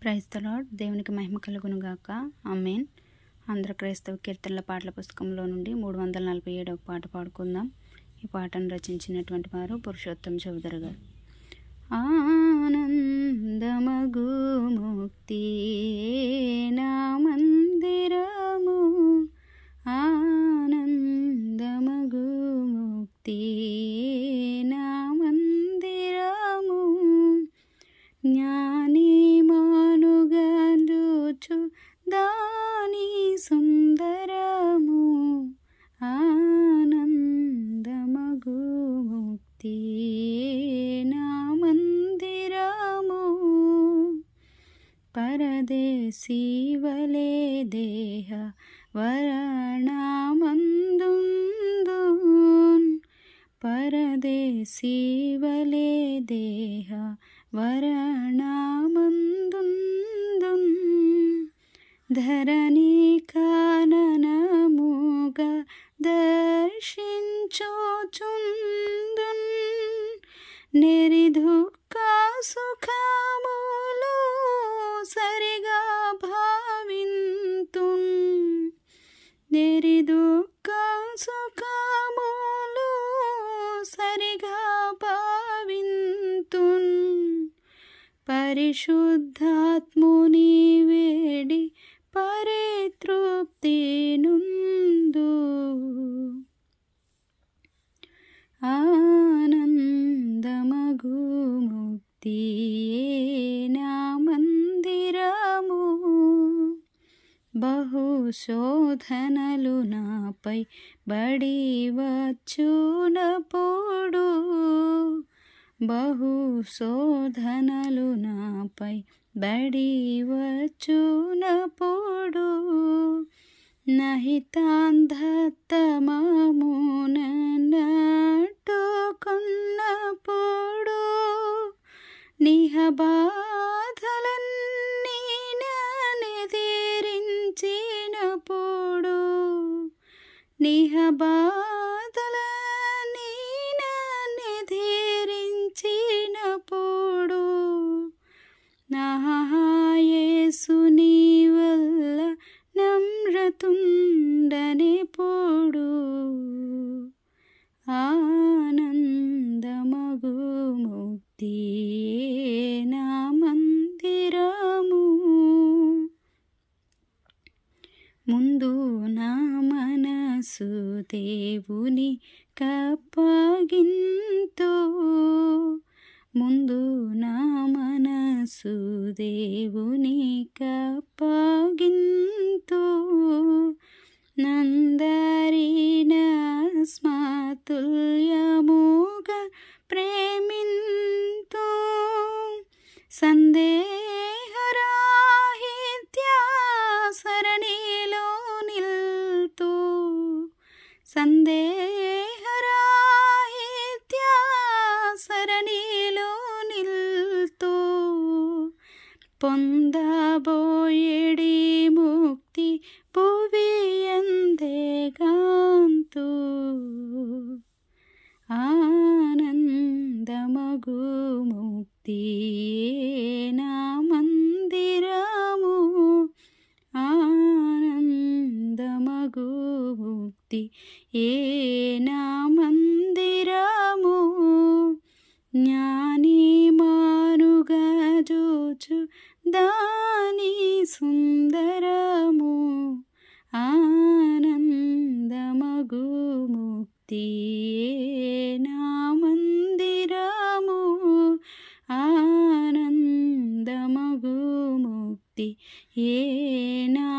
Praise the lord. దేవునికి మహిమ కలుగును గాక. ఆమేన్. ఆంధ్ర క్రైస్తవ కీర్తనల పాటల పుస్తకంలో నుండి 347వ పాట పాడుకుందాం. ఈ పాటను రచించినటువంటి వారు పురుషోత్తం చౌదరి గారు. ఆనందమగు ముక్తి నా మందిరము, ఆనందమగు ముక్తి నా మందిరము, జ్ఞాని మానుగా చూచు దాని సుందరము, ఆనందమగు ముక్తి నా మందిరము, పరదేశీ వలె దేహ వరణమందుందున్, పరదేశీ వలె దేహ వరణమందుందున్, ధరణి కాననముగా దర్శించుచుందున్, నిరిదుఃఖ సుఖములు సరిగా భావింతున్, నిరిదుఃఖ సుఖములు సరిగా భావింతున్, పరిశుద్ధాత్ముని వేడి పరితృప్తి నుందు, ఆనందమగు ముక్తి నా మందిరము, బహు శోధనలు నాపై బడి వచ్చునప్పుడు, బహు శోధనలు నాపై బడి వచ్చునప్పుడు, నహితాంధతమమునట్టుకున్నప్పుడు, నిహ బాధలన్నీ నన్నెదిరించినప్పుడు, నిహ బాధలన్నీ నన్నెదిరించినప్పుడు, నా యేసు నీ వల్ల నమ్రతుండనెప్పుడు, ఆనందమగు ముక్తి నా మందిరము, ముందు నా మనసు దేవుని కప్పగింతు, ముందు నా మనసు దేవుని కప్పగింతు, నందరిన స్మతుల్యముగా ప్రేమింతు, సందేహరాహిత్య సరణిలో నిల్తు, సందేహరాహిత్య సరణిలో నిల్తు, పొందబోయేడి ముక్తి భువియందేగాంతు, ఆనందమగు ముక్తి నా మందిరము, ఆనందమగు ముక్తి నా మందిరము, జ్ఞాని మానుగా చూచు దాని సుందరము, ఆనందమగు ముక్తి నా మందిరము, ఆనందమగు ముక్తి నా